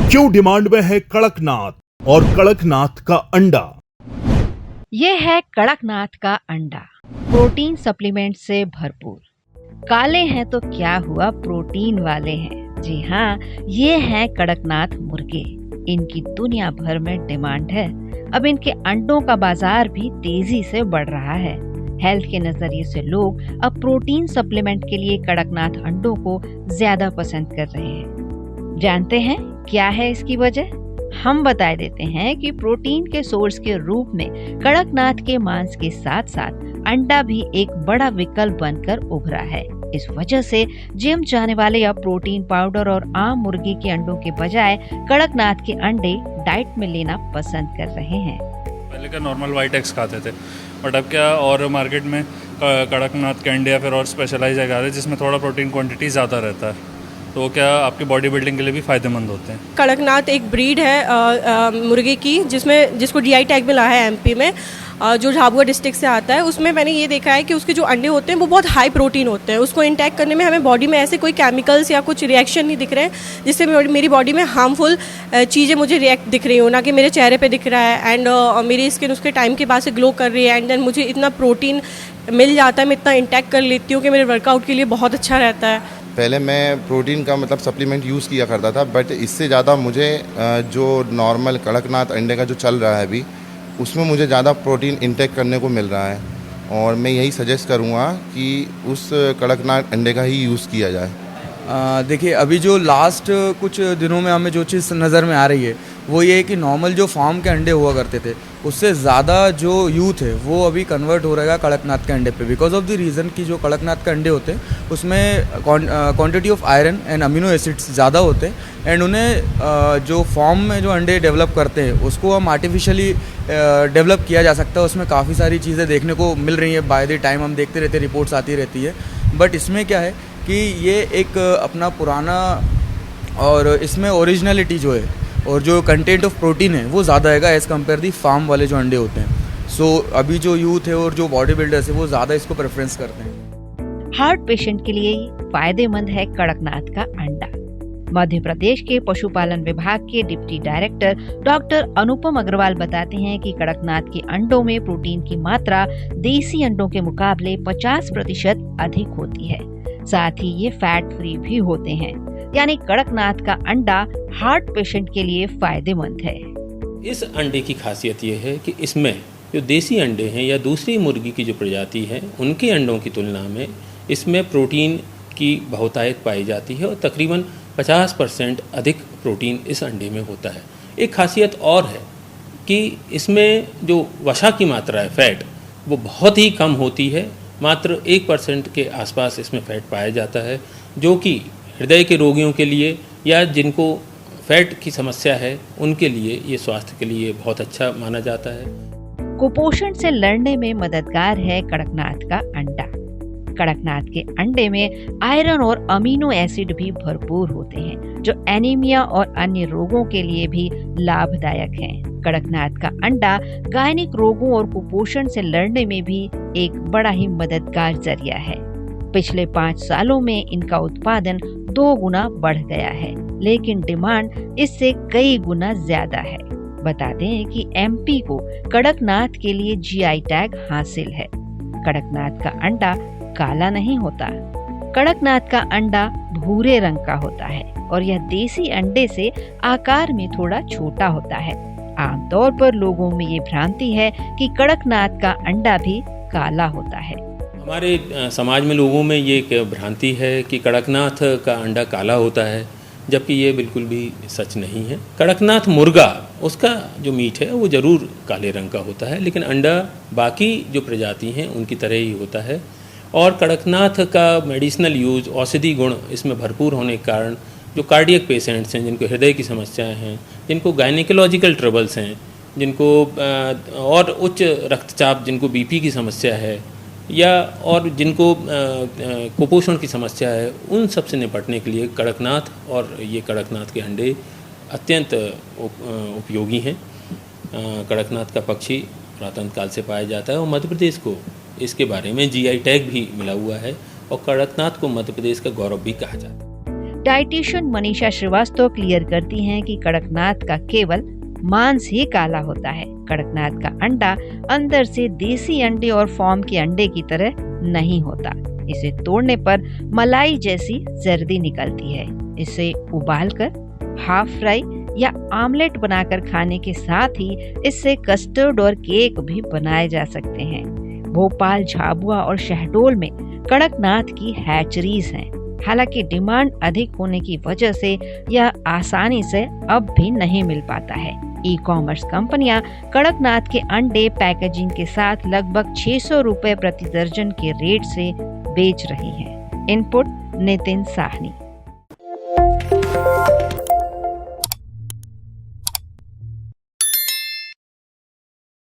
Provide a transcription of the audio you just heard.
क्यों डिमांड में है कड़कनाथ और कड़कनाथ का अंडा? ये है कड़कनाथ का अंडा, प्रोटीन सप्लीमेंट से भरपूर। काले हैं तो क्या हुआ, प्रोटीन वाले हैं। जी हाँ, ये हैं कड़कनाथ मुर्गे। इनकी दुनिया भर में डिमांड है। अब इनके अंडों का बाजार भी तेजी से बढ़ रहा है। हेल्थ के नजरिए से लोग अब प्रोटीन सप्लीमेंट के लिए कड़कनाथ अंडों को ज्यादा पसंद कर रहे हैं। जानते हैं क्या है इसकी वजह? हम बता देते हैं कि प्रोटीन के सोर्स के रूप में कड़कनाथ के मांस के साथ साथ अंडा भी एक बड़ा विकल्प बनकर उभरा है। इस वजह से जिम जाने वाले अब प्रोटीन पाउडर और आम मुर्गी के अंडों के बजाय कड़कनाथ के अंडे डाइट में लेना पसंद कर रहे हैं। पहले का नॉर्मल वाइट एग्स खाते थे, बट अब क्या और मार्केट में कड़कनाथ के अंडे या फिर और स्पेशलाइज एग आ रहे हैं जिसमें थोड़ा प्रोटीन क्वांटिटी ज़्यादा रहता है, तो क्या आपकी बॉडी बिल्डिंग के लिए भी फ़ायदेमंद होते हैं। कड़कनाथ एक ब्रीड है मुर्गे की जिसको जीआई टैग मिला है एमपी में, जो झाबुआ डिस्ट्रिक्ट से आता है। उसमें मैंने ये देखा है कि उसके जो अंडे होते हैं वो बहुत हाई प्रोटीन होते हैं। उसको इंटेक करने में हमें बॉडी में ऐसे कोई केमिकल्स या कुछ रिएक्शन नहीं दिख रहे हैं जिससे मेरी बॉडी में हार्मफुल चीज़ें मुझे रिएक्ट दिख रही हो, ना कि मेरे चेहरे पे दिख रहा है। एंड मेरी स्किन उसके टाइम के बाद से ग्लो कर रही है। एंड देन मुझे इतना प्रोटीन मिल जाता है, मैं इतना इंटेक कर लेती हूँ कि मेरे वर्कआउट के लिए बहुत अच्छा रहता है। पहले मैं प्रोटीन का सप्लीमेंट यूज़ किया करता था, बट इससे ज़्यादा मुझे जो नॉर्मल कड़कनाथ अंडे का जो चल रहा है अभी, उसमें मुझे ज़्यादा प्रोटीन इंटेक करने को मिल रहा है। और मैं यही सजेस्ट करूँगा कि उस कड़कनाथ अंडे का ही यूज़ किया जाए। देखिए, अभी जो लास्ट कुछ दिनों में हमें जो चीज़ नज़र में आ रही है वो ये है कि नॉर्मल जो फार्म के अंडे हुआ करते थे उससे ज़्यादा जो यूथ है वो अभी कन्वर्ट हो रहेगा कड़कनाथ के अंडे पे, बिकॉज ऑफ द रीज़न कि जो कड़कनाथ के अंडे होते हैं उसमें quantity of iron and amino acids ज़्यादा होते हैं। एंड उन्हें जो फॉर्म में जो अंडे डेवलप करते हैं उसको हम आर्टिफिशियली डेवलप किया जा सकता है। उसमें काफ़ी सारी चीज़ें देखने को मिल रही हैं, बाय द टाइम हम देखते रहते हैं, रिपोर्ट्स आती रहती है। बट इसमें क्या है कि ये एक अपना पुराना और इसमें ओरिजिनलिटी जो है और जो कंटेंट ऑफ प्रोटीन है वो ज़्यादा आएगा एज़ कम्पेयर दी फार्म वाले जो अंडे होते हैं। सो अभी जो यूथ है और जो बॉडी बिल्डर्स है वो ज़्यादा इसको प्रेफरेंस करते हैं। हार्ट पेशेंट के लिए फायदेमंद है कड़कनाथ का अंडा। मध्य प्रदेश के पशुपालन विभाग के डिप्टी डायरेक्टर डॉक्टर अनुपम अग्रवाल बताते हैं कि कड़कनाथ के अंडों में प्रोटीन की मात्रा देसी अंडों के मुकाबले 50% अधिक होती है। साथ ही ये फैट फ्री भी होते हैं, यानी कड़कनाथ का अंडा हार्ट पेशेंट के लिए फायदेमंद है। इस अंडे की खासियत ये है कि इसमें जो देसी अंडे हैं या दूसरी मुर्गी की जो प्रजाति है उनके अंडों की तुलना में इसमें प्रोटीन की बहुतायत पाई जाती है और तकरीबन 50% अधिक प्रोटीन इस अंडे में होता है। एक खासियत और है कि इसमें जो वसा की मात्रा है, फैट, वो बहुत ही कम होती है। मात्र 1% के आसपास इसमें फ़ैट पाया जाता है, जो कि हृदय के रोगियों के लिए या जिनको फैट की समस्या है उनके लिए ये स्वास्थ्य के लिए बहुत अच्छा माना जाता है। कुपोषण से लड़ने में मददगार है कड़कनाथ का अंडा। कड़कनाथ के अंडे में आयरन और अमीनो एसिड भी भरपूर होते हैं, जो एनीमिया और अन्य रोगों के लिए भी लाभदायक हैं। कड़कनाथ का अंडा गायनिक रोगों और कुपोषण से लड़ने में भी एक बड़ा ही मददगार जरिया है। पिछले 5 सालों में इनका उत्पादन 2 गुना बढ़ गया है, लेकिन डिमांड इससे कई गुना ज्यादा है। बता दें कि एमपी को कड़कनाथ के लिए जीआई टैग हासिल है। कड़कनाथ का अंडा काला नहीं होता। कड़कनाथ का अंडा भूरे रंग का होता है और यह देसी अंडे से आकार में थोड़ा छोटा होता है। आमतौर पर लोगों में ये भ्रांति है कि कड़कनाथ का अंडा भी काला होता है। हमारे समाज में लोगों में ये एक भ्रांति है कि कड़कनाथ का अंडा काला होता है, जबकि ये बिल्कुल भी सच नहीं है। कड़कनाथ मुर्गा, उसका जो मीट है वो ज़रूर काले रंग का होता है, लेकिन अंडा बाकी जो प्रजाति हैं उनकी तरह ही होता है। और कड़कनाथ का मेडिसिनल यूज़, औषधि गुण इसमें भरपूर होने के कारण जो कार्डियक पेशेंट्स हैं, जिनको हृदय की समस्याएं हैं, जिनको गायनिकोलॉजिकल ट्रबल्स हैं, जिनको और उच्च रक्तचाप, जिनको बीपी की समस्या है या और जिनको कुपोषण की समस्या है, उन सब से निपटने के लिए कड़कनाथ और ये कड़कनाथ के अंडे अत्यंत उपयोगी हैं। कड़कनाथ का पक्षी पुरातन काल से पाया जाता है और मध्य प्रदेश को इसके बारे में जीआई टैग भी मिला हुआ है और कड़कनाथ को मध्य प्रदेश का गौरव भी कहा जाता है। डाइटिशियन मनीषा श्रीवास्तव क्लियर करती हैं कि कड़कनाथ का केवल मांस ही काला होता है। कड़कनाथ का अंडा अंदर से देसी अंडे और फार्म के अंडे की तरह नहीं होता। इसे तोड़ने पर मलाई जैसी जर्दी निकलती है। इसे उबालकर, हाफ फ्राई या आमलेट बनाकर खाने के साथ ही इससे कस्टर्ड और केक भी बनाए जा सकते हैं। भोपाल, झाबुआ और शहडोल में कड़कनाथ की हैचरीज हैं। हालांकि डिमांड अधिक होने की वजह से यह आसानी से अब भी नहीं मिल पाता है। ई-कॉमर्स कंपनियां कड़कनाथ के अंडे पैकेजिंग के साथ लगभग 600 रुपए प्रति दर्जन के रेट से बेच रही हैं। इनपुट नितिन साहनी।